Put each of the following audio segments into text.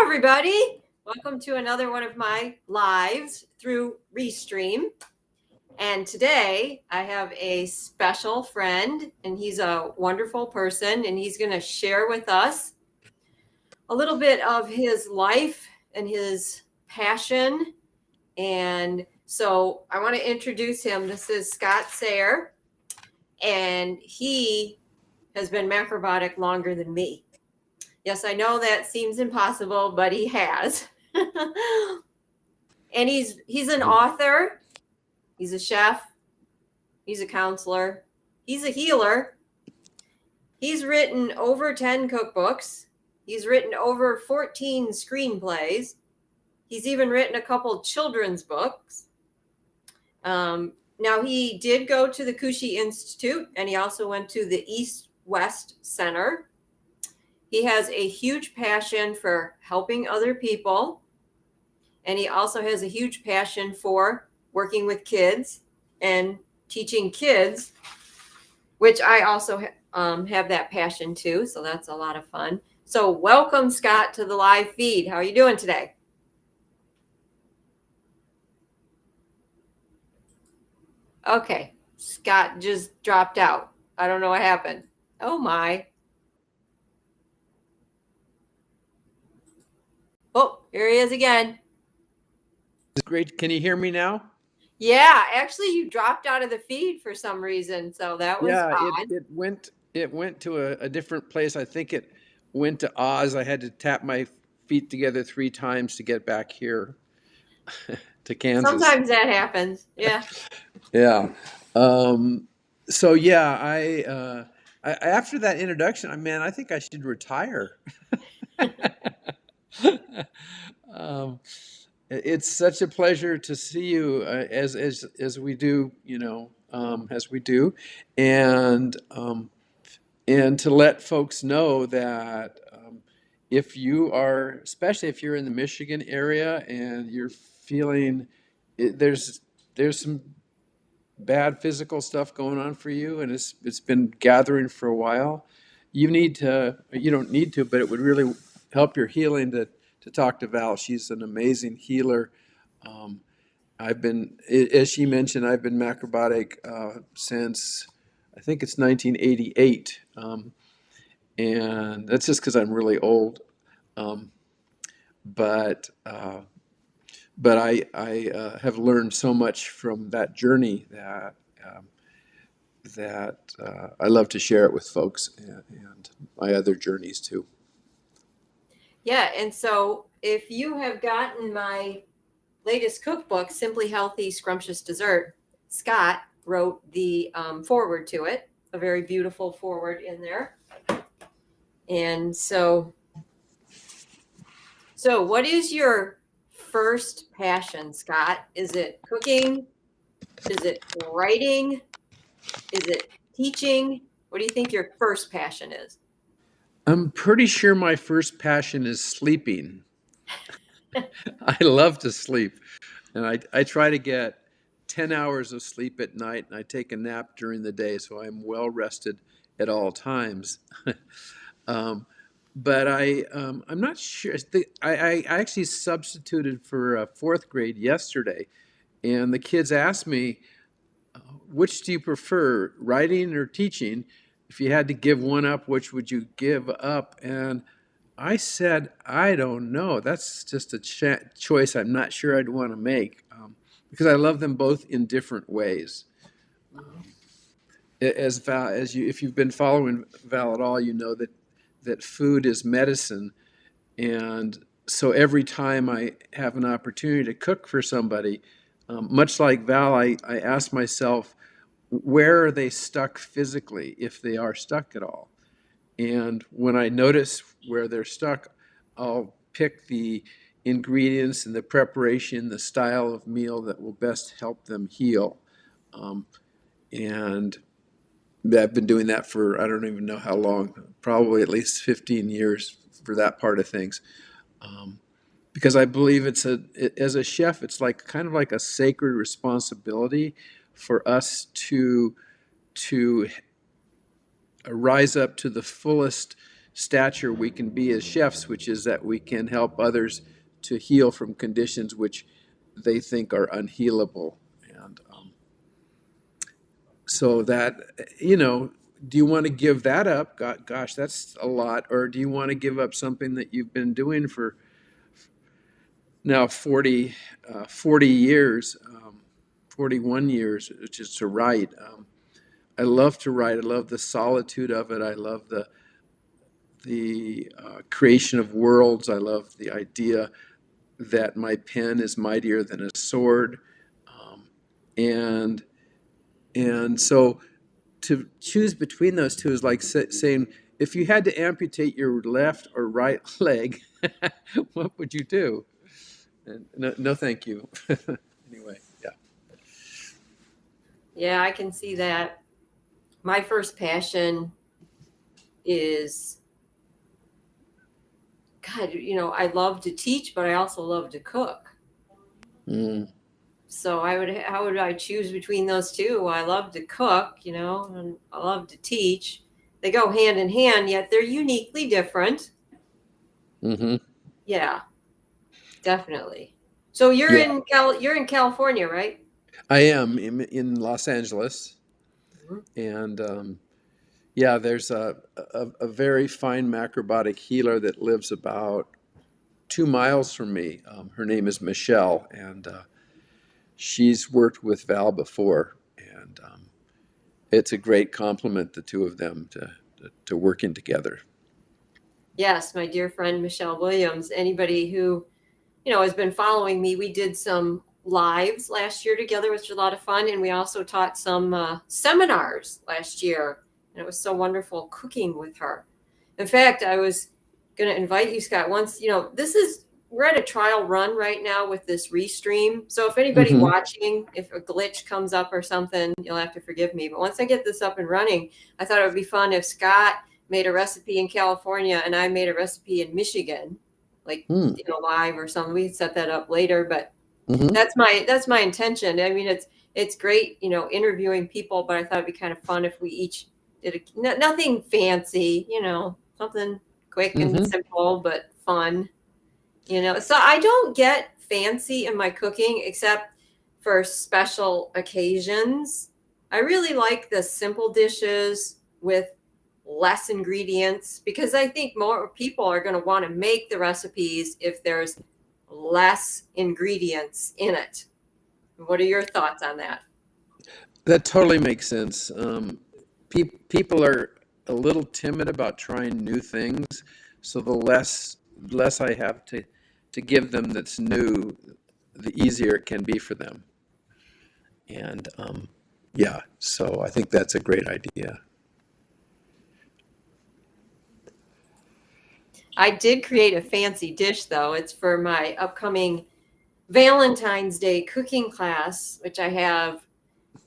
everybody. Welcome to another one of my lives through Restream. And today I have a special friend, and he's a wonderful person, and he's going to share with us a little bit of his life and his passion. And so I want to introduce him. This is Scott Sayre, and he has been macrobiotic longer than me. Yes, I know that seems impossible, but he has. And he's an author, he's a chef, he's a counselor, he's a healer. He's written over 10 cookbooks. He's written over 14 screenplays. He's even written a couple children's books. Now, he did go to the Kushi Institute, and he also went to the East-West Center. He has a huge passion for helping other people. And he also has a huge passion for working with kids and teaching kids, which I also have that passion too. So that's a lot of fun. So welcome, Scott, to the live feed. How are you doing today? Okay, Scott just dropped out. I don't know what happened. Oh my. Oh, here he is again. Great. Can you hear me now? Yeah, actually you dropped out of the feed for some reason. So that was odd. It went to a different place. I think it went to Oz. I had to tap my feet together 3 times to get back here to Kansas. Sometimes that happens. Yeah. Yeah. So yeah, I after that introduction, man, I think I should retire. It's such a pleasure to see you as we do, as we do, and to let folks know that if you are, especially if you're in the Michigan area and you're feeling there's some bad physical stuff going on for you, and it's been gathering for a while. You don't need to, but it would really help your healing to talk to Val. She's an amazing healer. As she mentioned, I've been macrobiotic since I think it's 1988, and that's just because I'm really old. But I have learned so much from that journey that I love to share it with folks and my other journeys too. Yeah, and so if you have gotten my latest cookbook, Simply Healthy Scrumptious Dessert, Scott wrote the foreword to it, a very beautiful foreword in there. And so what is your first passion, Scott? Is it cooking? Is it writing? Is it teaching? What do you think your first passion is? I'm pretty sure my first passion is sleeping. I love to sleep, and I try to get 10 hours of sleep at night, and I take a nap during the day, so I'm well rested at all times. But I'm not sure. I actually substituted for 4th grade yesterday, and the kids asked me, which do you prefer, writing or teaching? If you had to give one up, which would you give up? And I said, I don't know. That's just a choice I'm not sure I'd want to make, because I love them both in different ways. If you've been following Val at all, you know that food is medicine, and so every time I have an opportunity to cook for somebody, much like Val, I ask myself, where are they stuck physically, if they are stuck at all? And when I notice where they're stuck, I'll pick the ingredients and the preparation, the style of meal that will best help them heal. And I've been doing that for, I don't even know how long, probably at least 15 years for that part of things. Because I believe as a chef, it's like kind of like a sacred responsibility for us to rise up to the fullest stature we can be as chefs, which is that we can help others to heal from conditions which they think are unhealable. And so that, do you want to give that up? Gosh, that's a lot. Or do you want to give up something that you've been doing for now 40 years, 41 years, which is to write? I love to write. I love the solitude of it. I love the creation of worlds. I love the idea that my pen is mightier than a sword, and and so to choose between those two is like saying, if you had to amputate your left or right leg, what would you do? And no, no, thank you. Anyway, yeah. Yeah, I can see that. My first passion is, God, I love to teach, but I also love to cook. Mm. So how would I choose between those two? Well, I love to cook, and I love to teach. They go hand in hand, yet they're uniquely different. Mm-hmm. Yeah, definitely. So Yeah, you're in California, right? I am in Los Angeles, Mhm. and yeah, there's a very fine macrobiotic healer that lives about 2 miles from me. Her name is Michelle, and she's worked with Val before, and it's a great compliment, the two of them, to working together. Yes, my dear friend Michelle Williams. Anybody who has been following me, we did some lives last year together, which was a lot of fun. And we also taught some seminars last year. And it was so wonderful cooking with her. In fact, I was going to invite you, Scott, once, we're at a trial run right now with this restream. So if anybody Hmm. watching, if a glitch comes up or something, you'll have to forgive me. But once I get this up and running, I thought it would be fun if Scott made a recipe in California and I made a recipe in Michigan, like Mm. live or something. We can set that up later, but Hmm. that's my intention. I mean, it's great, interviewing people, but I thought it'd be kind of fun if we each did nothing fancy, something quick and Hmm. simple but fun. So I don't get fancy in my cooking except for special occasions. I really like the simple dishes with less ingredients because I think more people are going to want to make the recipes if there's less ingredients in it. What are your thoughts on that? That totally makes sense. People are a little timid about trying new things, so the less I have to give them that's new, the easier it can be for them. And yeah, so I think that's a great idea. I did create a fancy dish though. It's for my upcoming Valentine's Day cooking class, which I have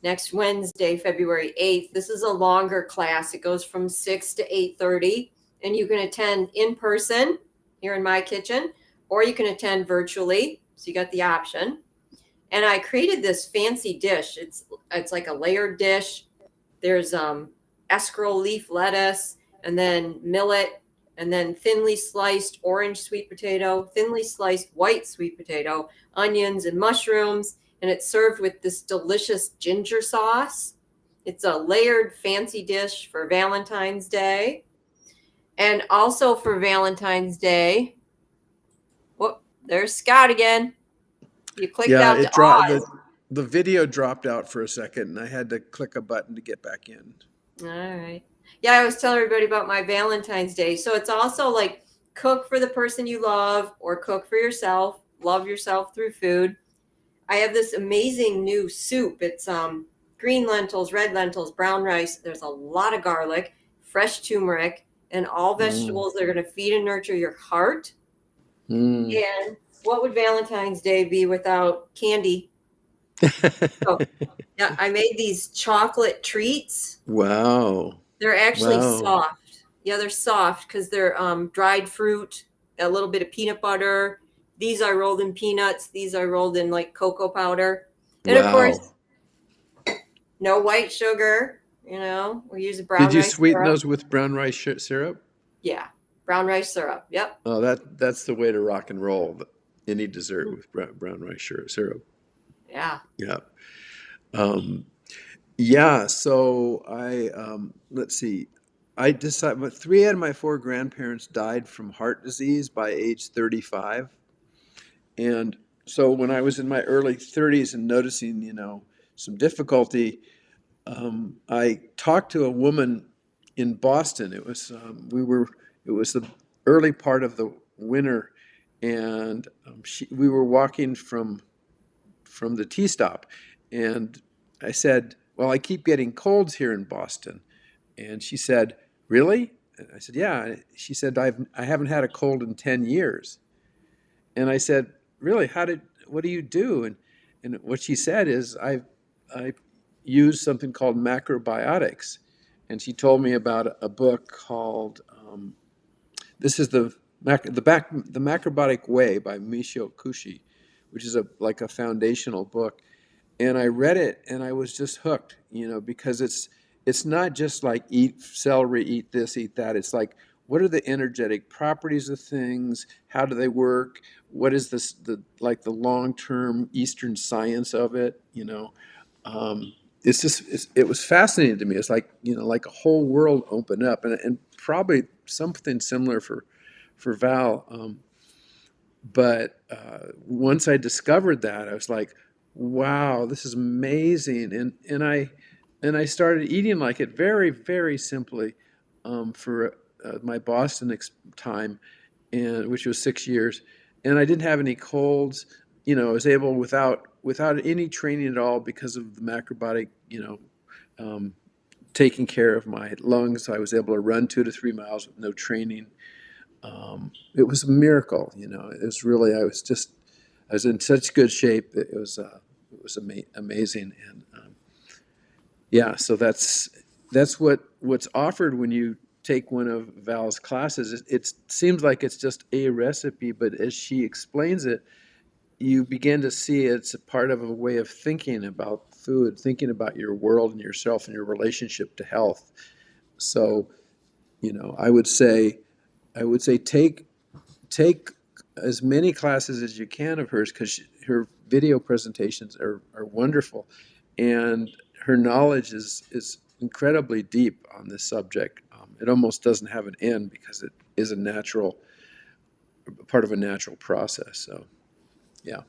next Wednesday, February 8th. This is a longer class. It goes from 6 to 8:30, and you can attend in person here in my kitchen, or you can attend virtually. So you got the option. And I created this fancy dish. It's like a layered dish. There's escarole leaf lettuce, and then millet, and then thinly sliced orange sweet potato, thinly sliced white sweet potato, onions, and mushrooms. And it's served with this delicious ginger sauce. It's a layered fancy dish for Valentine's Day. And also for Valentine's Day, whoop, there's Scott again. You clicked Yeah, out to it dropped Oz. the video dropped out for a second, and I had to click a button to get back in. All right. Yeah, I was telling everybody about my Valentine's Day. So it's also like cook for the person you love or cook for yourself. Love yourself through food. I have this amazing new soup. It's green lentils, red lentils, brown rice. There's a lot of garlic, fresh turmeric, and all Mm. vegetables that are going to feed and nurture your heart. Mm. And what would Valentine's Day be without candy? So, yeah, I made these chocolate treats. Wow. They're actually Wow. soft. Yeah, they're soft because they're dried fruit, a little bit of peanut butter. These I rolled in peanuts. These I rolled in like cocoa powder. And of Wow. course, no white sugar. We use Did brown you rice sweeten syrup. those with brown rice syrup? Yeah. Brown rice syrup. Yep. Oh, that's the way to rock and roll any dessert with brown rice syrup. Yeah. Yeah. Um, yeah. So let's see. I decided, but three out of my four grandparents died from heart disease by age 35. And so when I was in my early 30s and noticing, some difficulty, I talked to a woman in Boston. It was the early part of the winter, and we were walking from the T stop, and I said, "Well, I keep getting colds here in Boston," and she said, "Really?" And I said, "Yeah." She said, I haven't had a cold in 10 years," and I said, "Really? What do you do?" And what she said is, I use something called macrobiotics, and she told me about a book called this is the Macrobiotic Way by Michio Kushi, which is like a foundational book. And I read it and I was just hooked, because it's not just like eat celery, eat this, eat that. It's like, what are the energetic properties of things? How do they work? What is the long term Eastern science of it? It was fascinating to me. It's like, like a whole world opened up, and probably something similar for Val. But once I discovered that, I was like, "Wow, this is amazing!" And I started eating like it very, very simply for my Boston time, and which was 6 years, and I didn't have any colds. I was able without any training at all because of the macrobiotic, um, taking care of my lungs. I was able to run 2 to 3 miles with no training. It was a miracle. It was really, I was in such good shape. Amazing. And yeah, so that's what's offered when you take one of Val's classes. It seems like it's just a recipe, but as she explains it, you begin to see it's a part of a way of thinking about food, thinking about your world and yourself and your relationship to health. So, I would say take as many classes as you can of hers, because her video presentations are wonderful, and her knowledge is incredibly deep on this subject. It almost doesn't have an end because it is part of a natural process. So yeah.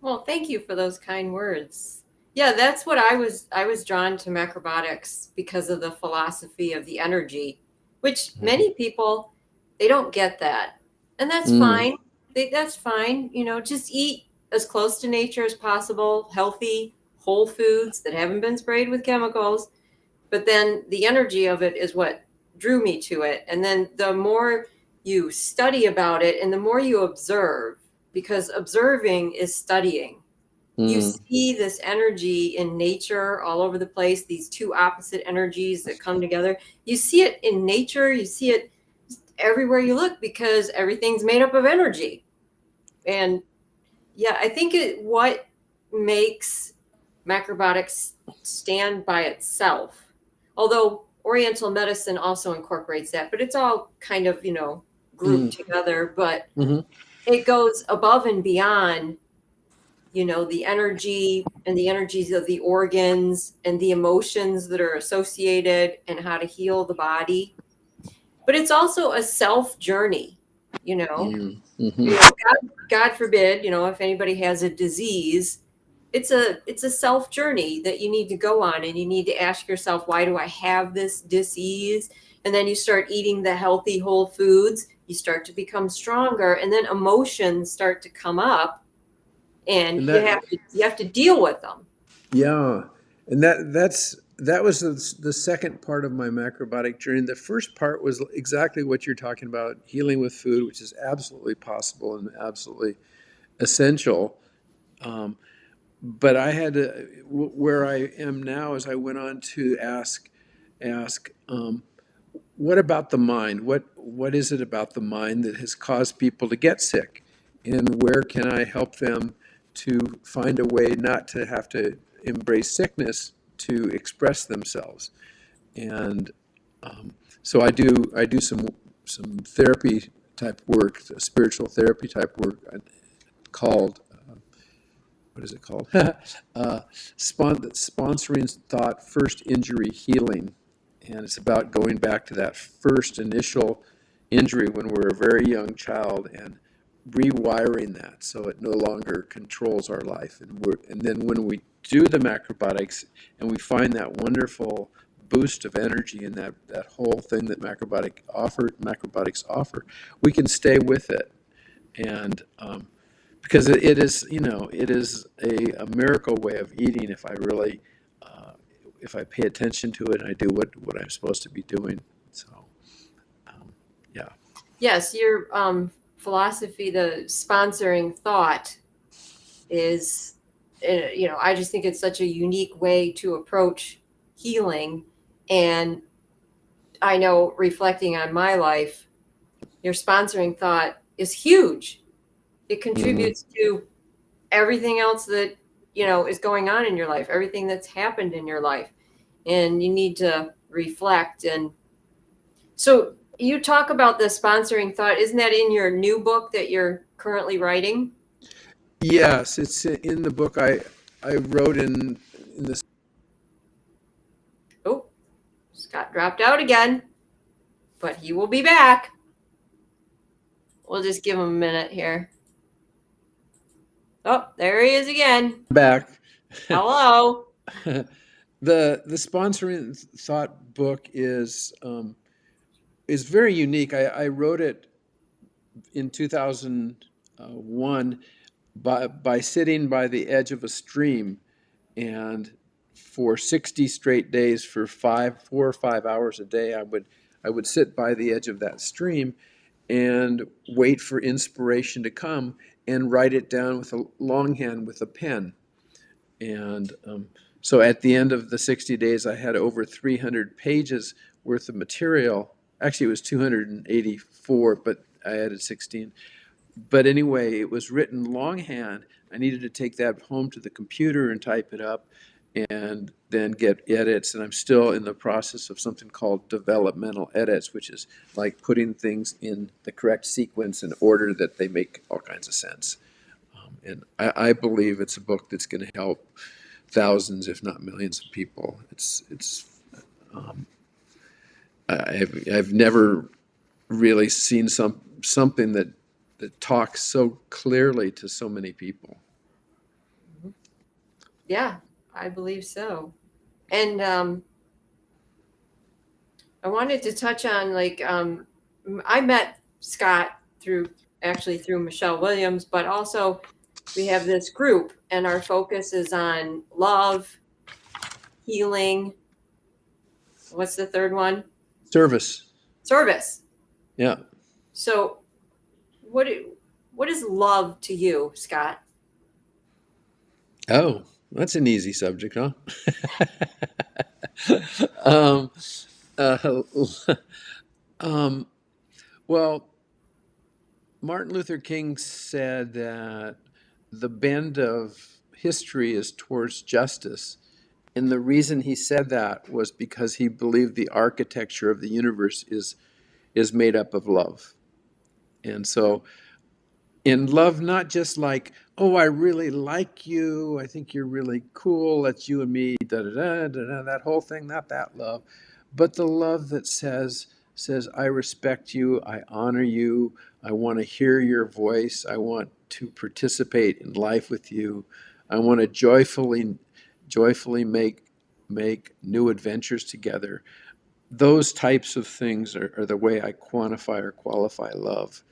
Well, thank you for those kind words. Yeah, that's what I was drawn to macrobiotics because of the philosophy of the energy, which Mhm. many people they don't get that. And that's Mm, fine. That's fine, just eat as close to nature as possible, healthy, whole foods that haven't been sprayed with chemicals. But then the energy of it is what drew me to it. And then the more you study about it and the more you observe, because observing is studying, you mm. see this energy in nature all over the place, these two opposite energies that come together. You see it in nature, you see it everywhere you look because everything's made up of energy. And yeah, I think what makes macrobiotics stand by itself, although Oriental medicine also incorporates that, but it's all kind of, grouped Mm, together. But mhm. it goes above and beyond, the energy and the energies of the organs and the emotions that are associated and how to heal the body. But it's also a self journey, you know. Mm, mhm. You know, God forbid, if anybody has a disease, it's a self journey that you need to go on, and you need to ask yourself, why do I have this disease? And then you start eating the healthy whole foods, you start to become stronger, and then emotions start to come up, and And you have to deal with them. yeah, and that was the second part of my macrobiotic journey. The first part was exactly what you're talking about, healing with food, which is absolutely possible and absolutely essential. Um, but I had to, where I am now is I went on to ask, what about the mind? What is it about the mind that has caused people to get sick? And where can I help them to find a way not to have to embrace sickness to express themselves? And so I do some some therapy type work, spiritual therapy type work called what is it called? Sponsoring thought first injury healing, and it's about going back to that first initial injury when we're a very young child and rewiring that so it no longer controls our life. And then when we do the macrobiotics and we find that wonderful boost of energy in that whole thing that macrobiotics offer, we can stay with it. And because it is, it is a miracle way of eating if I really, if I pay attention to it and I do what I'm supposed to be doing. So, yeah. Yes, your philosophy, the sponsoring thought, is, I just think it's such a unique way to approach healing. And I know, reflecting on my life, your sponsoring thought is huge. It Mhm. contributes to everything else that, is going on in your life, everything that's happened in your life. And you need to reflect. And so you talk about the sponsoring thought. Isn't that in your new book that you're currently writing? Yes, it's in the book I wrote in this. Oh, Scott dropped out again, but he will be back. We'll just give him a minute here. Oh, there he is again. Back. Hello. The sponsoring thought book is very unique. I wrote it in 2001 by sitting by the edge of a stream, and for 60 straight days for 4 or 5 hours a day I would sit by the edge of that stream and wait for inspiration to come and write it down with a longhand with a pen. And so at the end of the 60 days, I had over 300 pages worth of material. Actually, it was 284, but I added 16. But anyway, it was written longhand. I needed to take that home to the computer and type it up and then get edits. And I'm still in the process of something called developmental edits, which is like putting things in the correct sequence and order that they make all kinds of sense. And I believe it's a book that's going to help thousands, if not millions, of people. Um, I've never really seen something that talks so clearly to so many people. Yeah, I believe so. And I wanted to touch on, like, I met Scott through Michelle Williams, but also we have this group, and our focus is on love, healing. What's the third one? Service. Service. Yeah. So, what what is love to you, Scott? Oh, that's an easy subject, huh? um, uh, um, well, Martin Luther King said that the bend of history is towards justice. And the reason he said that was because he believed the architecture of the universe is made up of love. And so in love, not just like, oh, I really like you, I think you're really cool, that's you and me, da da da da da, that whole thing, not that love, but the love that says I respect you, I honor you, I want to hear your voice, I want to participate in life with you, I want to joyfully make new adventures together. Those types of things are the way I quantify or qualify love.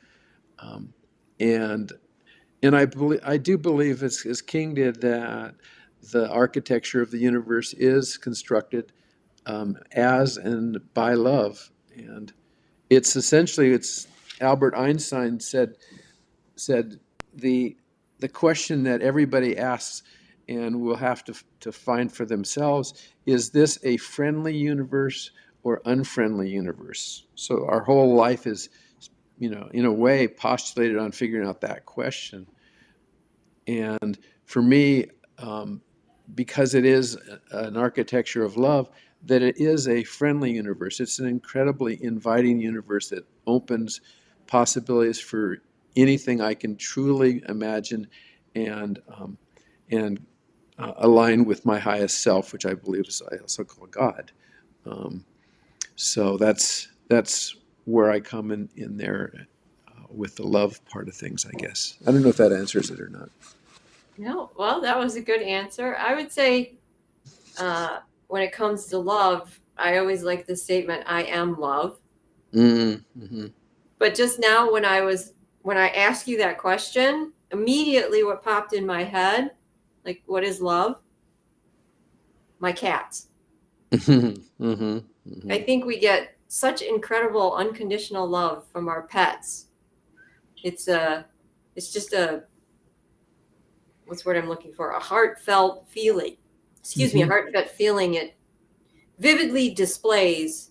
Um, and I do believe, as King did, that the architecture of the universe is constructed as and by love, and it's Albert Einstein said the the question that everybody asks and will have to find for themselves is this a friendly universe or unfriendly universe? So our whole life is, in a way, postulated on figuring out that question. And for me, because it is an architecture of love, that it is a friendly universe. It's an incredibly inviting universe that opens possibilities for anything I can truly imagine and and align with my highest self, which I believe is I also call God. Um, so that's where I come in there with the love part of things, I guess. I don't know if that answers it or not. No, well, that was a good answer. I would say when it comes to love, I always like the statement, I am love. Mm-hmm. But just now, when I asked you that question, immediately what popped in my head, like, what is love? My cats. Mm-hmm. Mm-hmm. I think we get such incredible unconditional love from our pets. It's a, it's just a, what's the word I'm looking for? A heartfelt feeling. Excuse me, a Mm-hmm. heartfelt feeling. It vividly displays,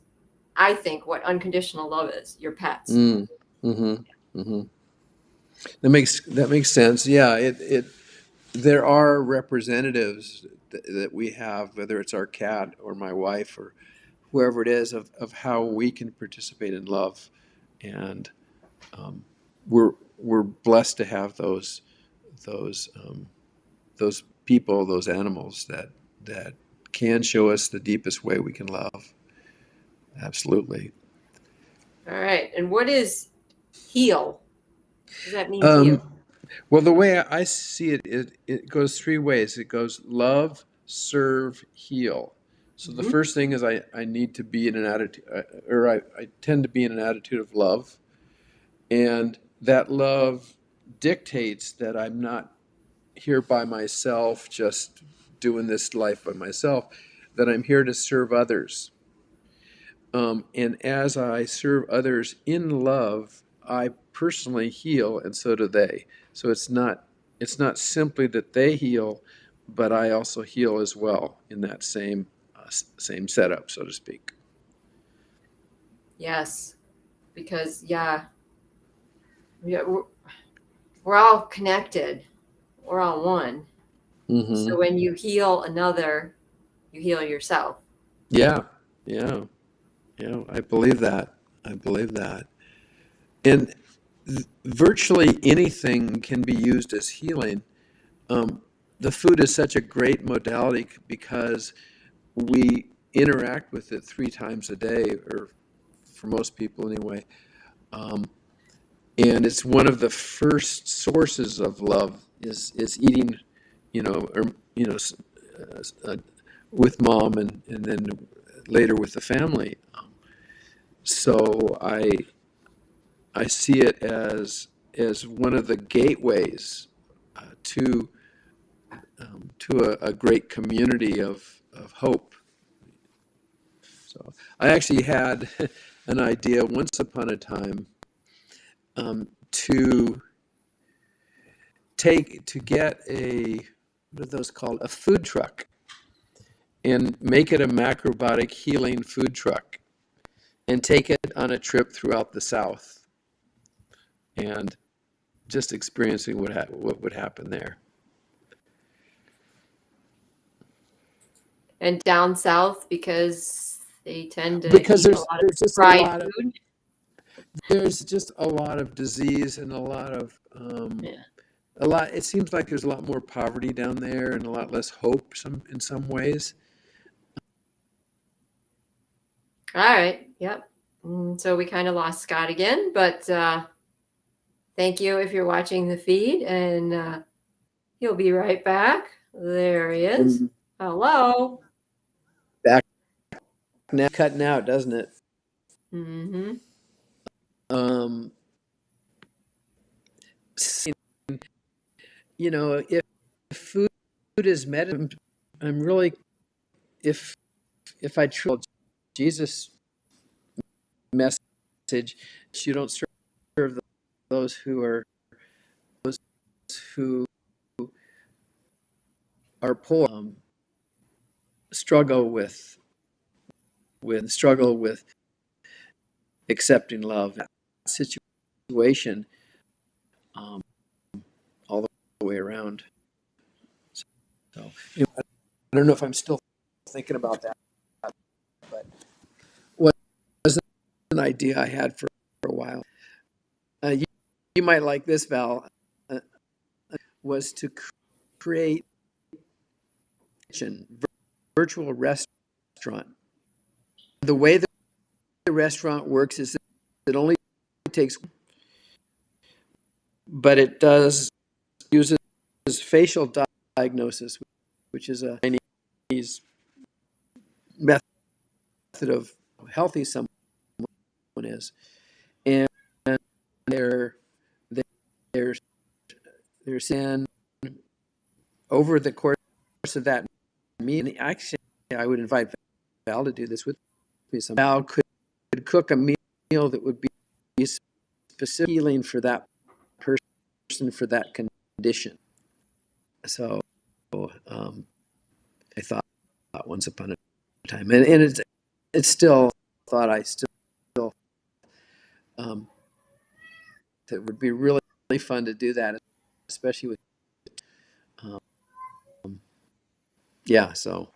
I think, what unconditional love is. Your pets. Mm-hmm. Mm-hmm. That makes sense. Yeah, it there are representatives that we have, whether it's our cat or my wife or whoever it is, of how we can participate in love, and um, we're blessed to have those those people, those animals that can show us the deepest way we can love. Absolutely. All right. And what is heal? What does that mean to you? Um, well, the way I see it, it goes three ways. It goes love, serve, heal. So the Mm-hmm. first thing is I need to be in an attitude, or I tend to be in an attitude of love. And that love dictates that I'm not here by myself, just doing this life by myself, that I'm here to serve others. And as I serve others in love, I personally heal, and so do they. So it's not simply that they heal, but I also heal as well in that same setup, so to speak. Yes. Because, yeah, we're all connected. We're all one. Hmm. So when you heal another, you heal yourself. Yeah, yeah, yeah. I believe that. I believe that. And virtually anything can be used as healing. Um, the food is such a great modality because we interact with it 3 times a day, or for most people anyway. Um, and it's one of the first sources of love is eating, or uh, uh, with mom, and then later with the family. So I see it as one of the gateways to a great community of hope. So I actually had an idea once upon a time to get a, what are those called, a food truck, and make it a macrobiotic healing food truck, and take it on a trip throughout the South, and just experiencing what would happen there. And down south, because they tend to Because eat a lot of fried food. there's just a lot of disease and a lot of Yeah. it seems like there's a lot more poverty down there and a lot less hope in some ways. All right. Yep. So we kind of lost Scott again, but thank you if you're watching the feed, and he'll be right back. There he is. And Hello. back now, cutting out, doesn't it? Mm-hmm. Um, if food is medicine, I'm really, if I truly Jesus message, you don't serve those who are poor, struggle with accepting love. That situation, um, all the way around. So I don't know if I'm still thinking about that. an idea I had for a while. You might like this, Val. Was to create a virtual restaurant. The way the restaurant works is it only takes, but it does uses facial diagnosis, which is a Chinese method of how healthy someone is, and they're they're they're saying over the course of that meeting. Actually, I would invite Val to do this with me. Val could cook a meal that would be specific healing for that person for that condition. So I thought once upon a time, and it's still thought I still it would be really fun to do that, especially with um, yeah. So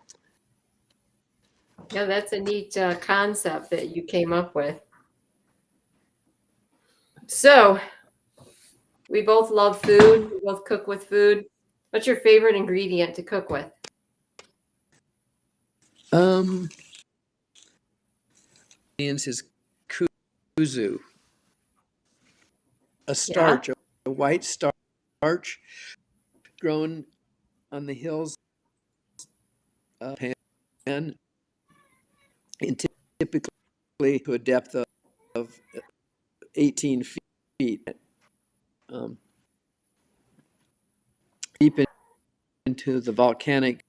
Yeah, that's a neat concept that you came up with. So we both love food. We both cook with food. What's your favorite ingredient to cook with? um, is kuzu, a Yeah. starch, a white starch grown on the hills of Japan, and typically to a depth of 18 feet, um, deep into the volcanic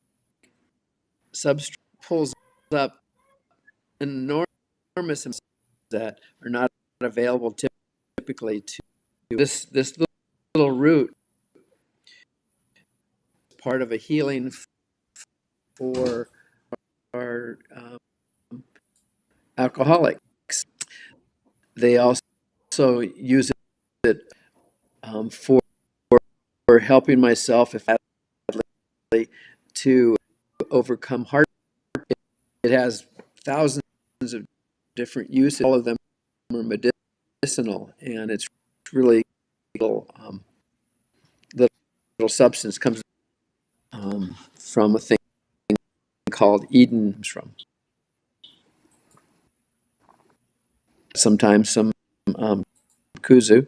substrate, pulls up enormous amounts that are not available typically to this little root, part of a healing for our alcoholics. They also use it for helping myself if to overcome heart. It has thousands of different uses. All of them are medicinal, and it's really little substance comes from a thing called Eden. From sometimes some kuzu.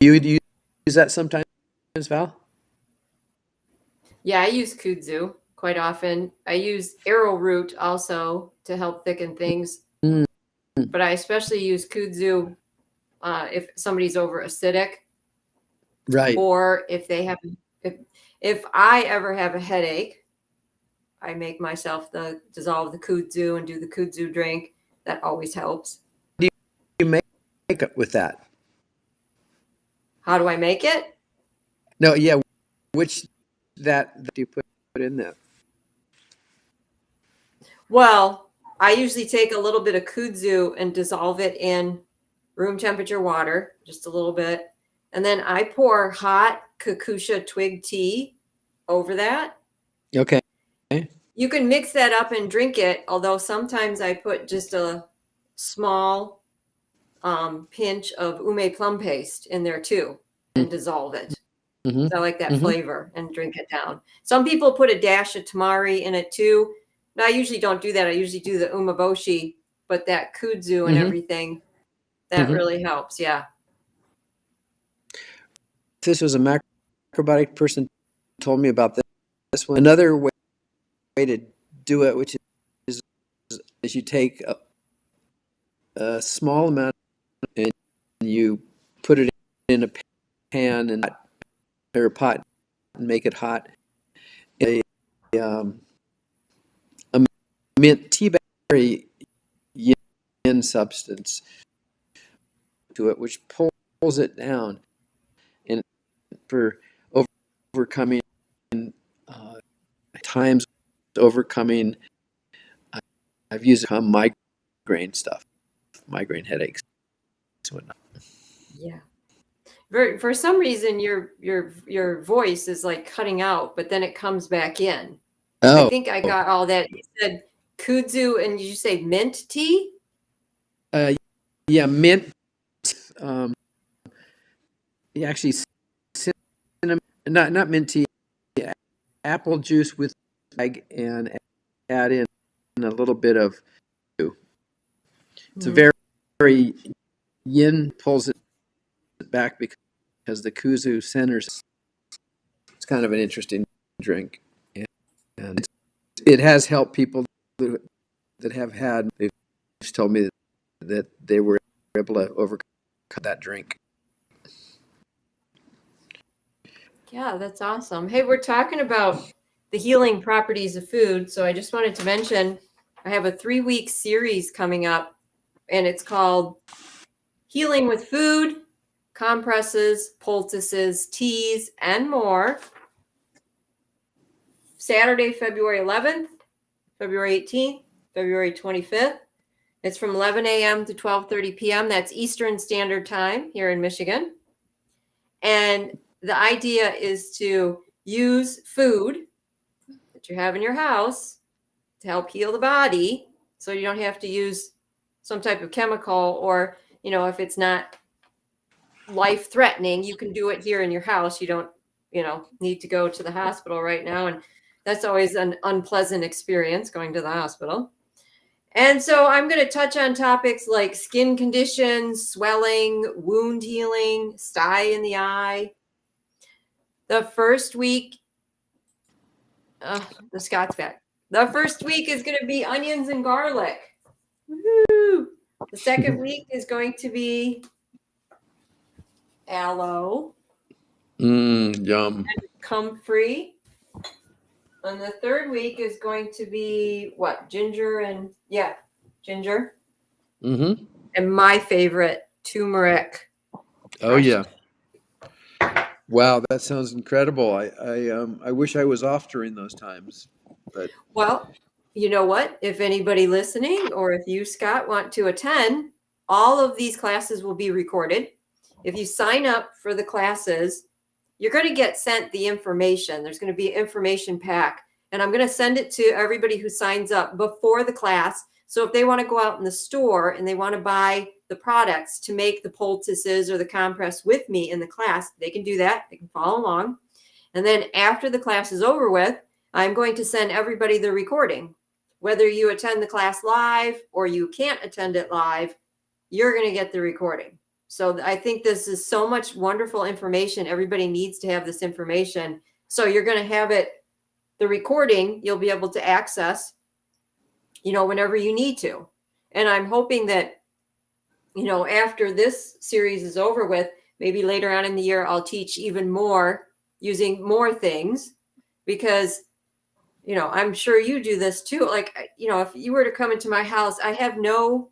You use that sometimes, Val? Yeah, I use kudzu quite often. I use arrowroot also to help thicken things, Mm, but I especially use kudzu if somebody's over acidic, right. or if they have if if I ever have a headache, I make myself dissolve the kudzu and do the kudzu drink. That always helps. Do you make it with that? How do I make it? No, yeah. Which that do you put in that? Well, I usually take a little bit of kudzu and dissolve it in room temperature water, just a little bit. And then I pour hot kakusha twig tea over that. Okay. You can mix that up and drink it, although sometimes I put just a small pinch of ume plum paste in there too and dissolve it. Mm-hmm. I like that Mm-hmm. flavor and drink it down. Some people put a dash of tamari in it too. No, I usually don't do that. I usually do the umeboshi, but that kudzu and Mm-hmm. everything, that Mm-hmm. really helps. Yeah. This was a macrobiotic person told me about this one. Another way to do it, which is you take a small amount and you put it in a pan and or a pot and make it hot. A um, a mint tea berry yin substance to it, which pulls it down, and for overcoming uh, times overcoming. I've used it for migraine stuff, migraine headaches, and whatnot. Yeah. For some reason your voice is like cutting out, but then it comes back in. I Oh, think I got all that. You said kudzu, and did you say mint tea? Uh, yeah, mint. Um, yeah, actually, cinnamon, not mint tea. Apple juice with egg and add in a little bit of. It's a Mhm. very yin pulls it back because the kuzu centers. It's kind of an interesting drink, and it has helped people that have had. They've told me that they were able to overcome that drink. Yeah, that's awesome. Hey, we're talking about the healing properties of food. So I just wanted to mention I have a 3-week series coming up, and it's called Healing with Food, Compresses, Poultices, Teas, and More. Saturday, February 11th, February 18th, February 25th. It's from 11 a.m. to 12:30 p.m. That's Eastern Standard Time here in Michigan. And the idea is to use food that you have in your house to help heal the body, so you don't have to use some type of chemical, or if it's not life threatening, you can do it here in your house. You don't need to go to the hospital right now, and that's always an unpleasant experience, going to the hospital. And so I'm going to touch on topics like skin conditions, swelling, wound healing, sty in the eye. The first week, the Scott's back. The first week is going to be onions and garlic. Woo-hoo. The second week is going to be aloe, Yum. comfrey. And the third week is going to be what? Ginger and ginger. Mm-hmm. And my favorite, turmeric. Oh Fresh. yeah. Wow, that sounds incredible. I wish I was off during those times, but Well, you know what? If anybody listening, or if you, Scott, want to attend, all of these classes will be recorded. If you sign up for the classes, you're going to get sent the information. There's going to be an information pack, and I'm going to send it to everybody who signs up before the class. So if they want to go out in the store and they want to buy the products to make the poultices or the compress with me in the class, they can do that. They can follow along. And then after the class is over with, I'm going to send everybody the recording. Whether you attend the class live or you can't attend it live, you're going to get the recording. So I think this is so much wonderful information. Everybody needs to have this information. So you're going to have it, the recording, you'll be able to access, whenever you need to. And I'm hoping that, after this series is over with, maybe later on in the year, I'll teach even more using more things, because I'm sure you do this too. Like, if you were to come into my house, I have no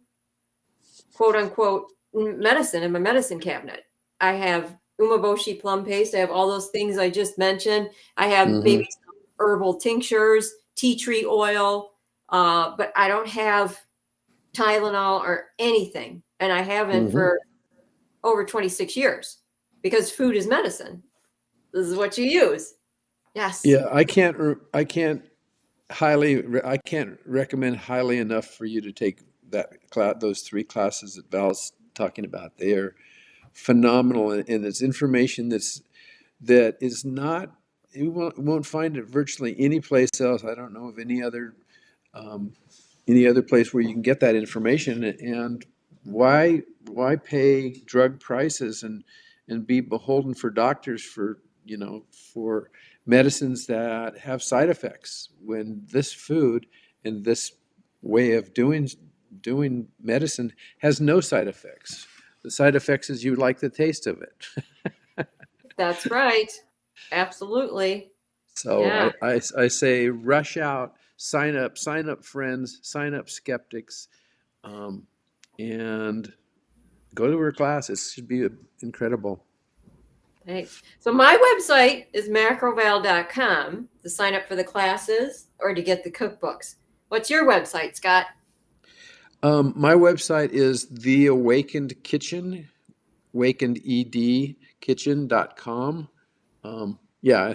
quote unquote medicine in my medicine cabinet. I have umeboshi plum paste. I have all those things I just mentioned. I have mm-hmm. maybe some herbal tinctures, tea tree oil, but I don't have Tylenol or anything. And I haven't Mm-hmm. for over 26 years, because food is medicine. This is what you use. Yes. Yeah, I can't recommend highly enough for you to take those 3 classes that Val's talking about. They are phenomenal, and it's information that is not you won't find it virtually any place else. I don't know of um, any other place where you can get that information. And why pay drug prices and be beholden for doctors for medicines that have side effects, when this food and this way of doing medicine has no side effects. The side effects is you like the taste of it. That's right. Absolutely. So Yeah. I say rush out, sign up friends, sign up skeptics, um, and go to her class. It should be incredible. Thanks. So my website is macroval.com to sign up for the classes or to get the cookbooks. What's your website, Scott? My website is The Awakened Kitchen, awakenedkitchen.com. Yeah,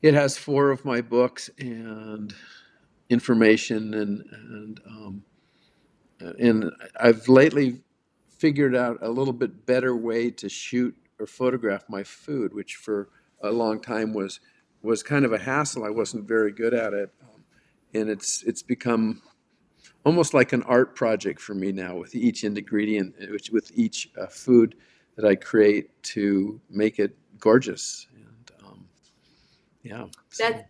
it has 4 of my books, and information, and I've lately figured out a little bit better way to shoot or photograph my food, which for a long time was kind of a hassle. I wasn't very good at it, and it's become almost like an art project for me now with each ingredient, with each food that I create to make it gorgeous. And yeah, so That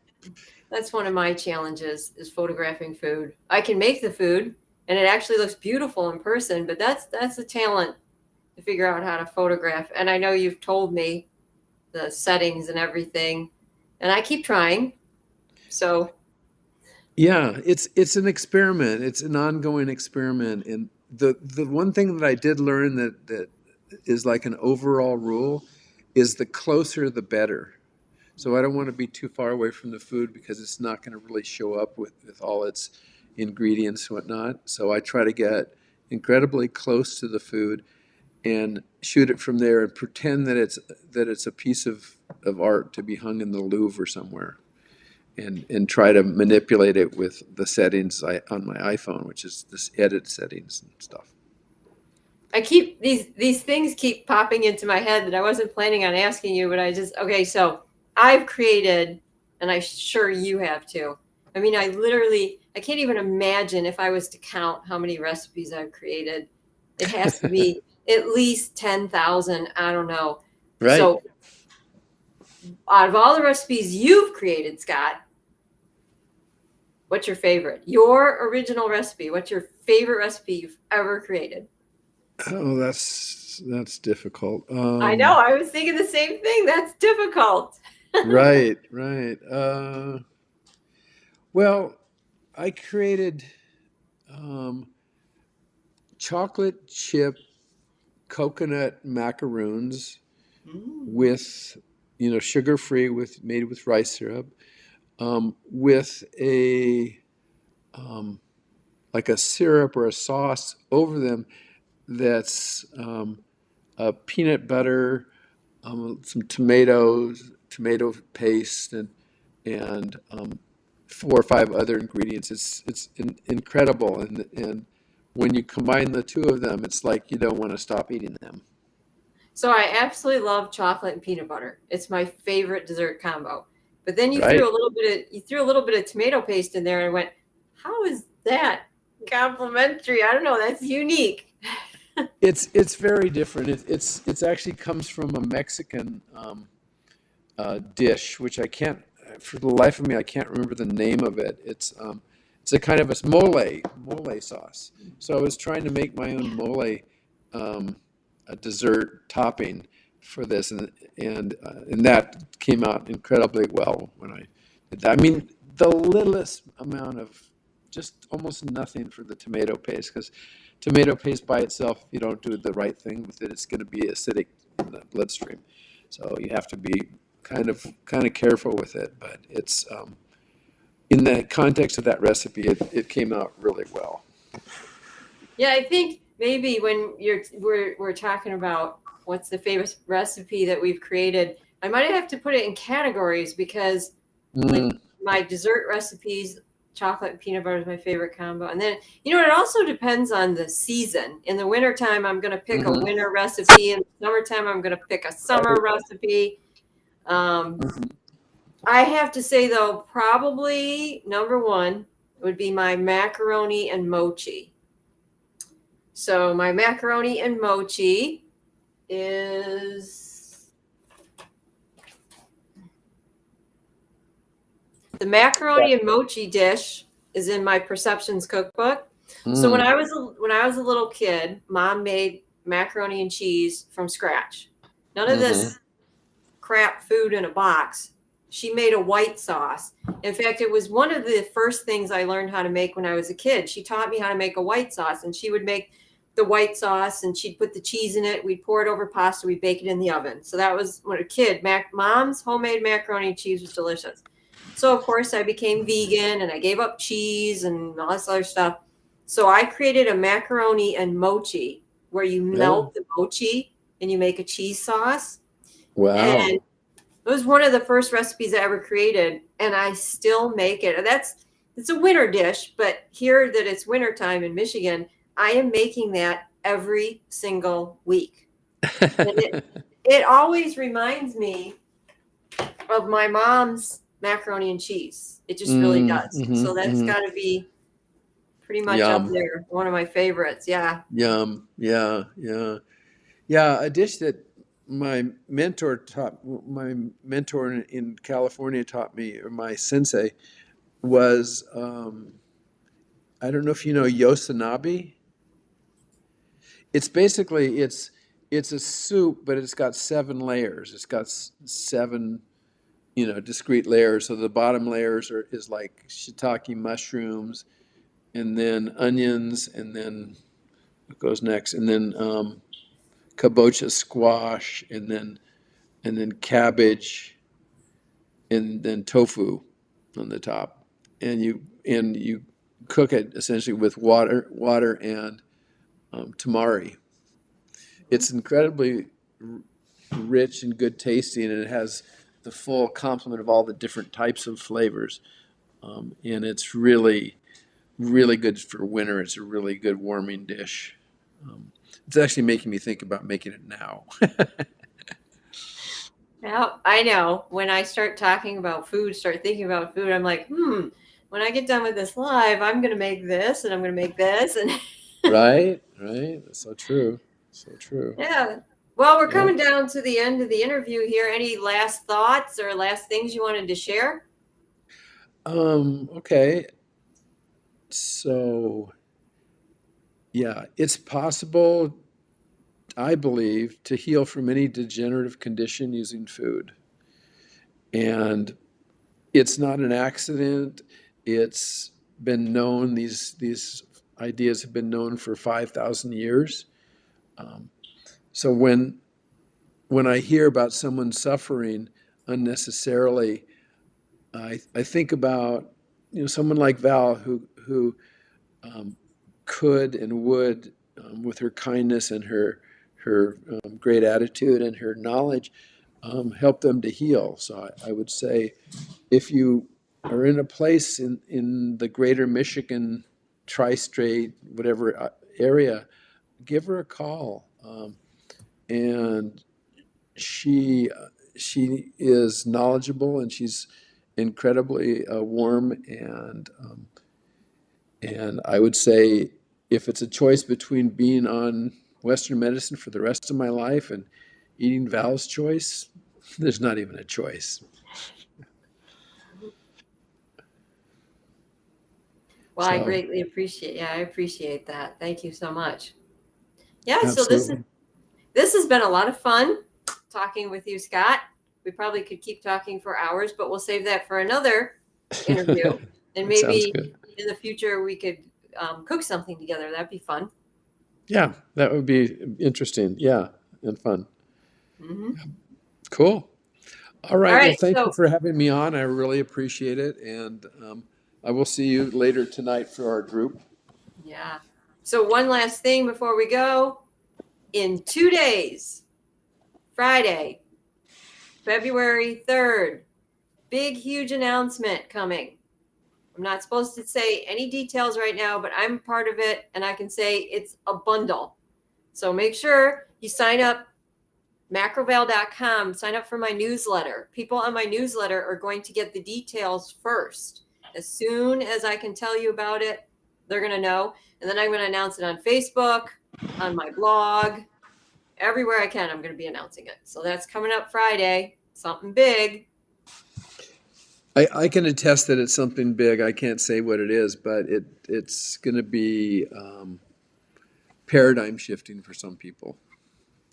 that's one of my challenges is photographing food. I can make the food and it actually looks beautiful in person, but that's a talent to figure out how to photograph. And I know you've told me the settings and everything, and I keep trying. So yeah, it's an experiment. It's an ongoing experiment, and the one thing that I did learn that is like an overall rule is the closer the better. So I don't want to be too far away from the food because it's not going to really show up with all its ingredients and whatnot. So I try to get incredibly close to the food and shoot it from there and pretend that it's a piece of art to be hung in the Louvre somewhere, and try to manipulate it with the settings on my iPhone, which is this edit settings and stuff. I keep these things keep popping into my head that I wasn't planning on asking you, but I just okay. So I've created, and I'm sure you have too. I mean, I can't even imagine if I was to count how many recipes I've created. It has to be at least 10,000. I don't know. Right. So out of all the recipes you've created, Scott, what's your favorite? Your original recipe. What's your favorite recipe you've ever created? Oh, that's difficult. I know. I was thinking the same thing. That's difficult. Right, right. Well, I created um, chocolate chip coconut macaroons Mm. with, sugar free, with made with rice syrup, with a like a syrup or a sauce over them that's a peanut butter, some tomatoes, tomato paste, and 4 or 5 other ingredients. It's incredible, and when you combine the two of them, it's like you don't want to stop eating them. So I absolutely love chocolate and peanut butter. It's my favorite dessert combo. But then Right? you threw a little bit of tomato paste in there, and I went, how is that complimentary? I don't know. That's unique. It's very different. It's actually comes from a Mexican dish, which I can't, for the life of me, I can't remember the name of it. It's a kind of a mole sauce. So I was trying to make my own mole, a dessert topping for this, and that came out incredibly well when I did that. I mean, the littlest amount of just almost nothing for the tomato paste, because tomato paste by itself, if you don't do the right thing with it, it's going to be acidic in the bloodstream. So you have to be kind of careful with it. But it's in the context of that recipe, it came out really well. Yeah, I think maybe when we're talking about what's the favorite recipe that we've created, I might have to put it in categories because like Mm, my dessert recipes, chocolate and peanut butter is my favorite combo. And then, it also depends on the season. In the wintertime, I'm going to pick a mhm, winter recipe. In the summertime, I'm going to pick a summer recipe. Um, mhm. I have to say, though, probably number one would be my macaroni and mochi. So, my macaroni and mochi is the macaroni and mochi dish is in my Perceptions cookbook. So Mm, when I was a little kid, mom made macaroni and cheese from scratch. None of mhm. this crap food in a box. She made a white sauce. In fact, it was one of the first things I learned how to make when I was a kid. She taught me how to make a white sauce, and she would make the white sauce and she'd put the cheese in it. We'd pour it over pasta. We'd bake it in the oven. So that was when a kid, mom's homemade macaroni and cheese was delicious. So of course I became vegan and I gave up cheese and all this other stuff. So I created a macaroni and mochi where you Yeah. melt the mochi and you make a cheese sauce. And Wow. it was one of the first recipes I ever created, and I still make it. And that's it's a winter dish, but here that it's wintertime in Michigan, I am making that every single week. And it always reminds me of my mom's macaroni and cheese. It just really does. So that's Mm-hmm. got to be pretty much up Yum, there. One of my favorites. Yeah. yum. Yeah, yeah. Yeah, a dish that my mentor in California taught me, or my sensei, was I don't know if you know Yosanabe. It's basically it's a soup, but it's got seven layers. It's got seven, discrete layers. So the bottom layers is like shiitake mushrooms, and then onions, and then what goes next, and then kabocha squash, and then cabbage, and then tofu on the top, and you cook it essentially with water and tamari. Mhm. It's incredibly rich and good tasting, and it has the full complement of all the different types of flavors. And it's really, really good for winter. It's a really good warming dish. Um, it's actually making me think about making it now. Now, I know when I start talking about food, start thinking about food, I'm like, when I get done with this live, I'm going to make this and I'm going to make this. And Right, right. That's so true. So true. yeah. Well, we're Yeah. coming down to the end of the interview here. Any last thoughts or last things you wanted to share? Okay. So, yeah, it's possible, I believe, to heal from any degenerative condition using food. And it's not an accident. It's been known, these ideas have been known for 5,000 years. Um, so when I hear about someone suffering unnecessarily, I think about someone like Val who um, could and would, with her kindness and her great attitude and her knowledge, help them to heal. So I would say, if you are in a place in the greater Michigan tri-state, whatever area, give her a call. And she is knowledgeable, and she's incredibly warm, and I would say, if it's a choice between being on Western medicine for the rest of my life and eating Val's choice, there's not even a choice. Well, I So, greatly appreciate. Yeah, I appreciate that. Thank you so much. Yeah. So absolutely. this has been a lot of fun talking with you, Scott. We probably could keep talking for hours, but we'll save that for another interview. And That sounds maybe good. in the future we could cook something together. That'd be fun. Yeah, that would be interesting. Yeah, and fun. Hmm. Cool. All All right. Well, right. thank you So for having me on. I really appreciate it. And I will see you later tonight for our group. yeah. So one last thing before we go. In 2 days, Friday, February 3rd, big, huge announcement coming. I'm not supposed to say any details right now, but I'm part of it and I can say it's a bundle. So make sure you sign up macroval.com, sign up for my newsletter. People on my newsletter are going to get the details first. As soon as I can tell you about it, they're going to know. And then I'm going to announce it on Facebook, on my blog, everywhere I can. I'm going to be announcing it. So that's coming up Friday, something big. I can attest that it's something big. I can't say what it is, but it's going to be paradigm shifting for some people.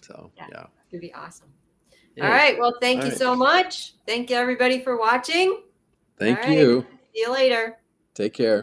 So, Yeah, yeah. it's going to be awesome. All Hey, right. Well, all thank you right. so much. Thank you, everybody, for watching. All Thank right. you. See you later. Take care.